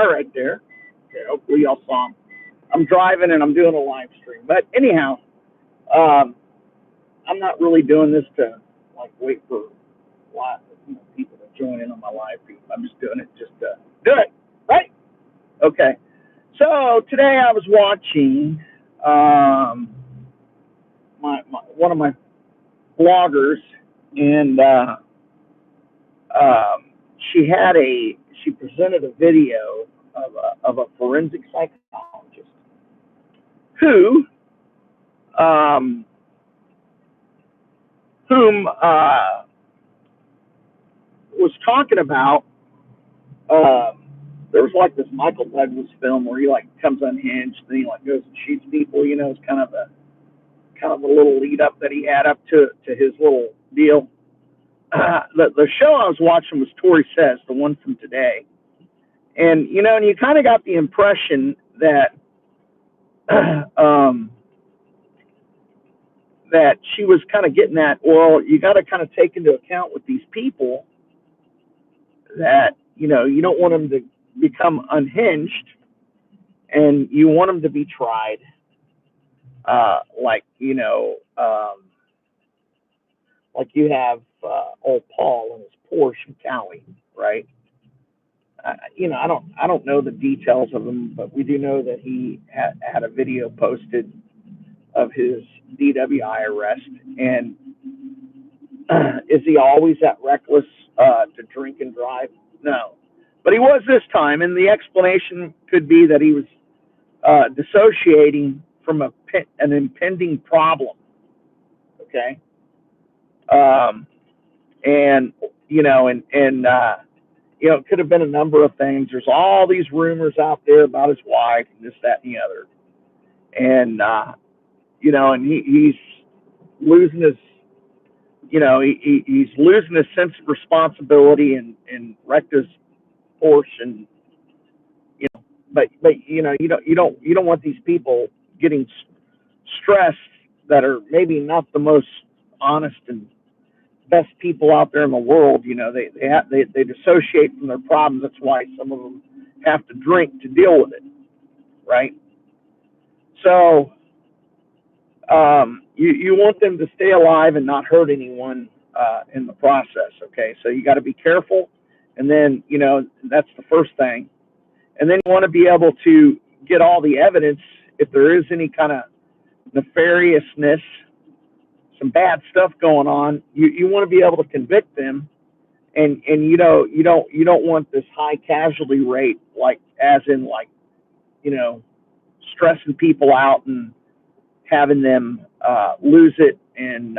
car right there. Okay, hopefully y'all saw him. I'm driving and I'm doing a live stream. But anyhow, um, I'm not really doing this to like wait for live, people to join in on my live feed. I'm just doing it just to do it, right? Okay. So today I was watching one of my bloggers, and um, she presented a video of a forensic psychologist who um, whom was talking about there was like this Michael Douglas film where he like comes unhinged and he like goes and shoots people. It's kind of a little lead up that he had up to his little deal. The show I was watching was Tori Says, the one from today, and and you kind of got the impression that um, that she was kind of getting at, well, you got to kind of take into account with these people that you don't want them to become unhinged, and you want them to be tried, like like you have old Paul and his Porsche and Cali, right? I don't know the details of them, but we do know that he had a video posted of his DWI arrest. And is he always that reckless to drink and drive? No, but he was this time, and the explanation could be that he was dissociating from an impending problem. Okay, and it could have been a number of things. There's all these rumors out there about his wife and this, that, and the other. And, and he's losing his, he's losing his sense of responsibility and wrecked his Porsche. And, but you don't want these people getting stressed that are maybe not the most honest and best people out there in the world. They dissociate from their problems. That's why some of them have to drink to deal with it, right? So you want them to stay alive and not hurt anyone in the process. Okay, so you got to be careful, and then that's the first thing, and then you want to be able to get all the evidence if there is any kind of nefariousness, some bad stuff going on. You want to be able to convict them, and you don't want this high casualty rate, like as in like stressing people out and having them lose it and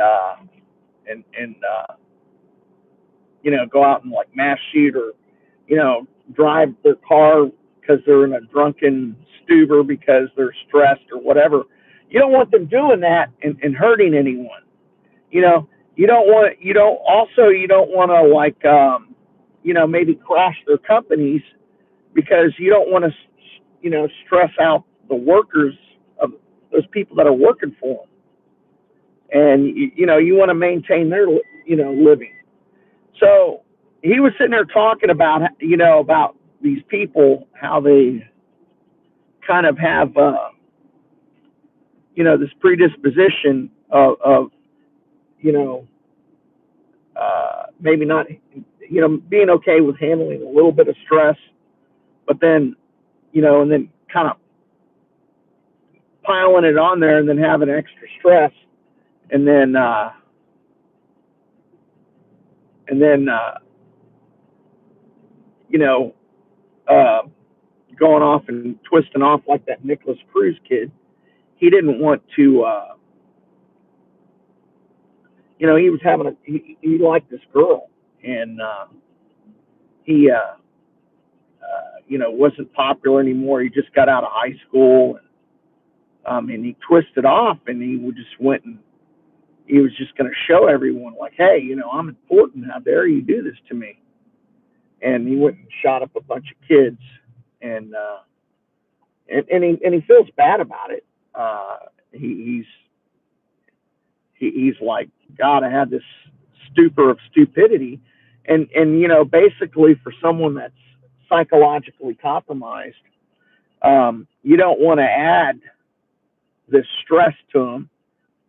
go out and like mass shoot, or drive their car because they're in a drunken stupor because they're stressed or whatever. You don't want them doing that and hurting anyone. You don't want to like maybe crash their companies, because you don't want to stress out the workers of those people that are working for them, and you want to maintain their living. So he was sitting there talking about about these people, how they kind of have this predisposition of maybe not being okay with handling a little bit of stress, but then and then kind of piling it on there and then having extra stress, and then and then you know uh, going off and twisting off like that Nicholas Cruz kid. He didn't want to. He was having he liked this girl, and he wasn't popular anymore. He just got out of high school, and he twisted off, and he would just went and he was just going to show everyone like, hey, I'm important. How dare you do this to me? And he went and shot up a bunch of kids, and he feels bad about it. He's like, God, I had this stupor of stupidity, and basically for someone that's psychologically compromised, you don't want to add this stress to them.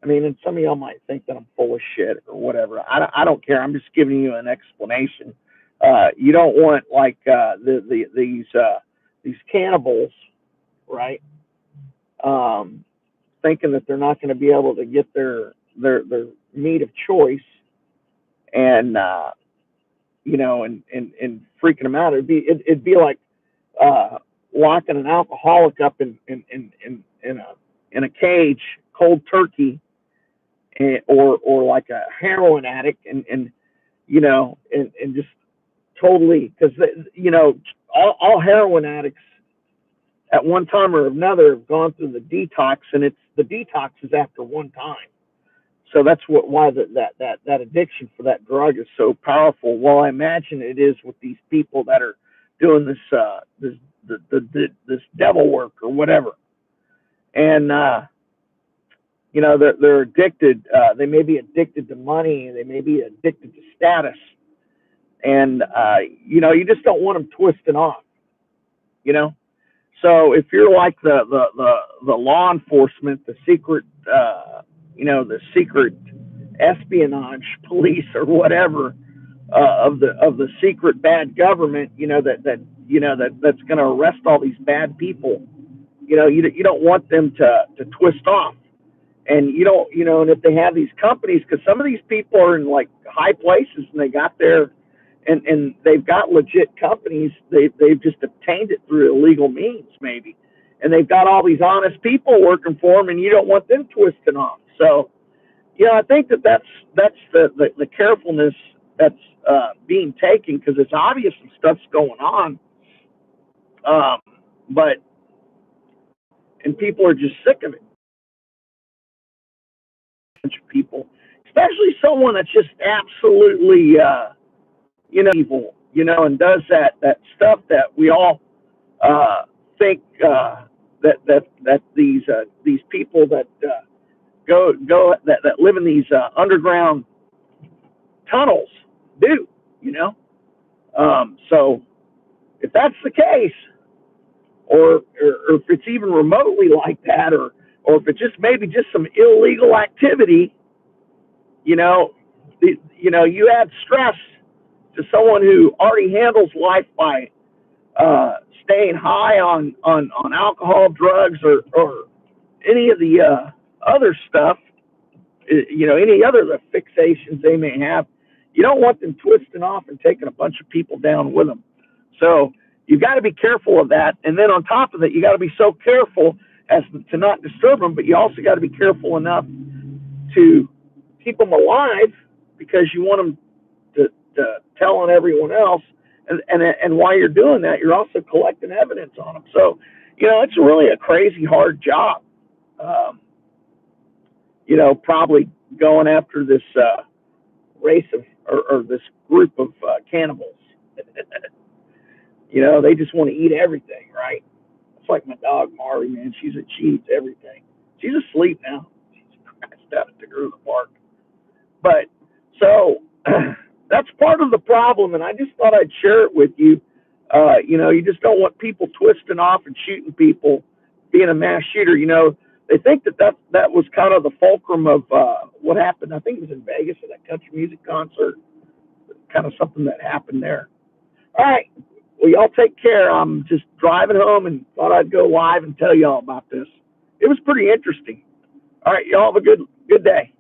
I mean, and some of y'all might think that I'm full of shit or whatever. I don't care. I'm just giving you an explanation. You don't want like these cannibals, right? Thinking that they're not going to be able to get their meat of choice, and and freaking them out. It'd be like locking an alcoholic up in a cage, cold turkey, or like a heroin addict, and just totally, because all heroin addicts at one time or another have gone through the detox, and the detox is after one time. So that's why that addiction for that drug is so powerful. Well, I imagine it is with these people that are doing this devil work or whatever, and they're addicted. They may be addicted to money. They may be addicted to status, and you just don't want them twisting off. So if you're like the law enforcement, the secret, the secret espionage police or whatever, of the secret bad government, that's going to arrest all these bad people. You don't want them to twist off, and and if they have these companies, because some of these people are in like high places and they got their and they've got legit companies. They've just obtained it through illegal means, maybe, and they've got all these honest people working for them, and you don't want them twisting off. So, I think that's the carefulness that's being taken, because it's obvious some stuff's going on, and people are just sick of it. A bunch of people, especially someone that's just absolutely evil, and does that stuff that we all think that these people that go that live in these underground tunnels do. So if that's the case, or if it's even remotely like that, or if it's just maybe just some illegal activity, you add stress to someone who already handles life by staying high on alcohol, drugs, or any of the other stuff, any other the fixations they may have. You don't want them twisting off and taking a bunch of people down with them. So you've got to be careful of that. And then on top of it, you got to be so careful as to not disturb them, but you also got to be careful enough to keep them alive, because you want them to tell on everyone else. And while you're doing that, you're also collecting evidence on them. So, it's really a crazy hard job. Probably going after this race of, or this group of cannibals. They just want to eat everything, right? It's like my dog Marley, man. She eats everything. She's asleep now. She's crashed out at the Grove Park. But so that's part of the problem, and I just thought I'd share it with you. You just don't want people twisting off and shooting people, being a mass shooter. They think that was kind of the fulcrum of what happened. I think it was in Vegas at that country music concert. Kind of something that happened there. All right. Well, y'all take care. I'm just driving home and thought I'd go live and tell y'all about this. It was pretty interesting. All right. Y'all have a good day.